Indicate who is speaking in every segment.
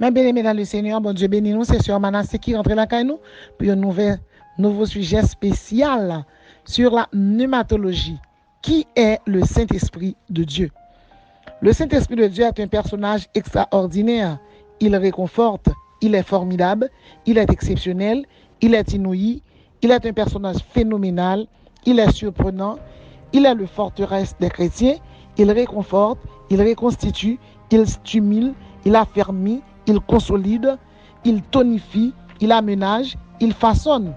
Speaker 1: Mais bien aimé dans le Seigneur, bon Dieu bénis nous, c'est sur Manassé qui rentre dans la nous pour un nouveau sujet spécial sur la pneumatologie. Qui est le Saint-Esprit de Dieu? Le Saint-Esprit de Dieu est un personnage extraordinaire. Il réconforte, il est formidable, il est exceptionnel, il est inouï, il est un personnage phénoménal, il est surprenant, il est le forteresse des chrétiens, il réconforte, il reconstitue, il stimule, il affermit, il consolide, il tonifie, il aménage, il façonne.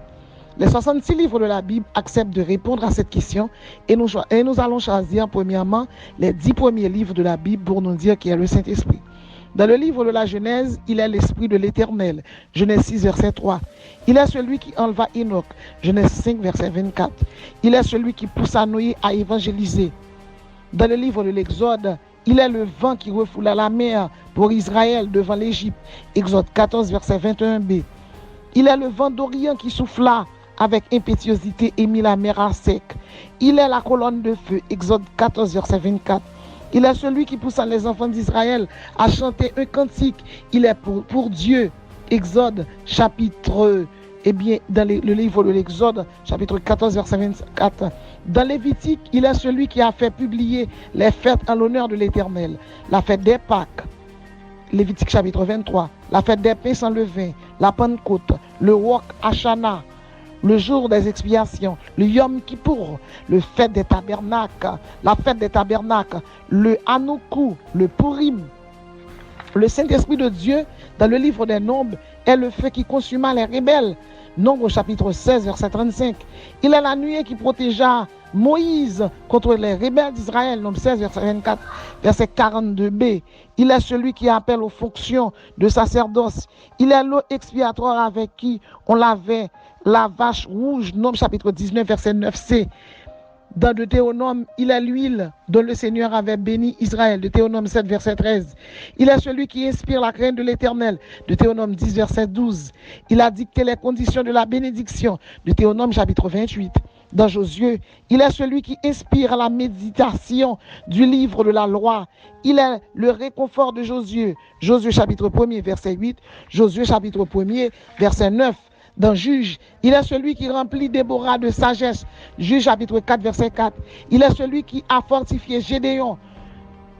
Speaker 1: Les 66 livres de la Bible acceptent de répondre à cette question et nous allons choisir premièrement les 10 premiers livres de la Bible pour nous dire qui est le Saint-Esprit. Dans le livre de la Genèse, il est l'Esprit de l'Éternel. Genèse 6, verset 3. Il est celui qui enleva Enoch. Genèse 5, verset 24. Il est celui qui poussa Noé à évangéliser. Dans le livre de l'Exode, il est le vent qui refoula la mer pour Israël devant l'Égypte. Exode 14, verset 21b. Il est le vent d'Orient qui souffla avec impétuosité et mit la mer à sec. Il est la colonne de feu. Exode 14, verset 24. Il est celui qui poussa les enfants d'Israël à chanter un cantique. Il est pour Dieu. Exode chapitre, dans le livre de l'Exode, chapitre 14, verset 24. Dans Lévitique, il est celui qui a fait publier les fêtes en l'honneur de l'Éternel. La fête des Pâques, Lévitique chapitre 23. La fête des pains sans levain, la Pentecôte, le Roch Hashanah, le jour des expiations, le Yom Kippour, le fête des tabernacles, la fête des tabernacles, le Hanoukou, le Purim. Le Saint-Esprit de Dieu, dans le livre des Nombres, est le feu qui consuma les rebelles. Nombre chapitre 16, verset 35. Il est la nuée qui protégea Moïse contre les rebelles d'Israël. Nombre 16, verset 24, verset 42b. Il est celui qui appelle aux fonctions de sacerdoce. Il est l'eau expiatoire avec qui on lavait la vache rouge. Nombre chapitre 19, verset 9c. Dans Deutéronome, il est l'huile dont le Seigneur avait béni Israël. Deutéronome 7, verset 13. Il est celui qui inspire la crainte de l'Éternel. Deutéronome 10, verset 12. Il a dicté les conditions de la bénédiction. Deutéronome chapitre 28. Dans Josué, il est celui qui inspire la méditation du livre de la loi. Il est le réconfort de Josué. Josué chapitre 1er, verset 8. Josué chapitre 1er, verset 9. Dans Juge, il est celui qui remplit Déborah de sagesse. Juge chapitre 4, verset 4. Il est celui qui a fortifié Gédéon.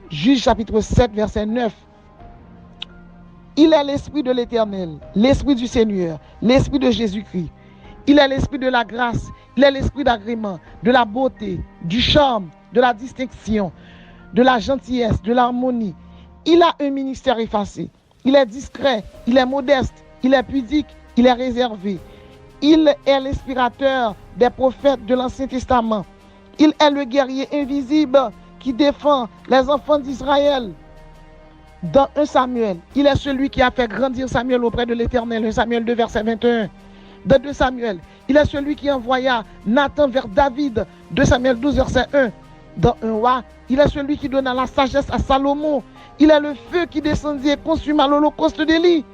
Speaker 1: Juge chapitre 7, verset 9. Il est l'Esprit de l'Éternel, l'Esprit du Seigneur, l'Esprit de Jésus-Christ. Il est l'Esprit de la grâce, il est l'Esprit d'agrément, de la beauté, du charme, de la distinction, de la gentillesse, de l'harmonie. Il a un ministère effacé. Il est discret, il est modeste, il est pudique, il est réservé. Il est l'inspirateur des prophètes de l'Ancien Testament. Il est le guerrier invisible qui défend les enfants d'Israël. Dans 1 Samuel, il est celui qui a fait grandir Samuel auprès de l'Éternel. 1 Samuel 2, verset 21. Dans 2 Samuel, il est celui qui envoya Nathan vers David. 2 Samuel 12, verset 1. Dans 1 Roi, il est celui qui donna la sagesse à Salomon. Il est le feu qui descendit et consuma l'holocauste d'Élie.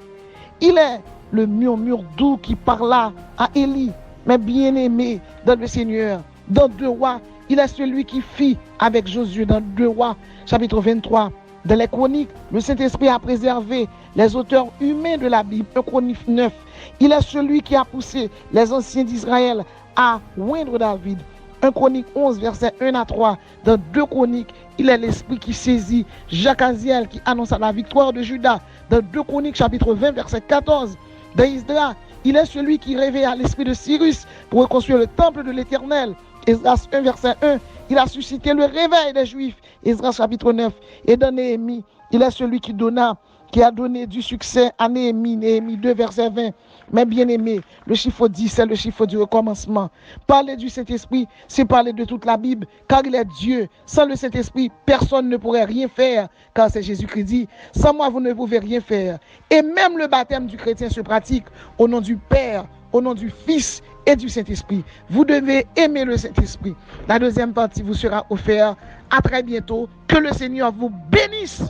Speaker 1: Il est le murmure doux qui parla à Élie, mais bien-aimé dans le Seigneur. Dans 2 Rois, il est celui qui fit avec Josué. Dans 2 Rois, chapitre 23. Dans les Chroniques, le Saint-Esprit a préservé les auteurs humains de la Bible. 1 Chronique 9. Il est celui qui a poussé les anciens d'Israël à oindre David. 1 Chronique 11, verset 1 à 3. Dans 2 Chroniques, il est l'Esprit qui saisit Jacques Aziel qui annonça la victoire de Juda. Dans 2 Chroniques, chapitre 20, verset 14. Dans Isdra, il est celui qui réveilla l'esprit de Cyrus pour reconstruire le temple de l'Éternel. Esdras 1, verset 1, il a suscité le réveil des Juifs. Esdras chapitre 9. Et dans Néhémie, il est celui qui a donné du succès à Néhémie. Néhémie 2, verset 20. Mais bien aimé, le chiffre 10, c'est le chiffre du recommencement. Parler du Saint-Esprit, c'est parler de toute la Bible, car il est Dieu. Sans le Saint-Esprit, personne ne pourrait rien faire, car c'est Jésus-Christ dit, sans moi, vous ne pouvez rien faire. Et même le baptême du chrétien se pratique au nom du Père, au nom du Fils et du Saint-Esprit. Vous devez aimer le Saint-Esprit. La deuxième partie vous sera offerte. À très bientôt. Que le Seigneur vous bénisse.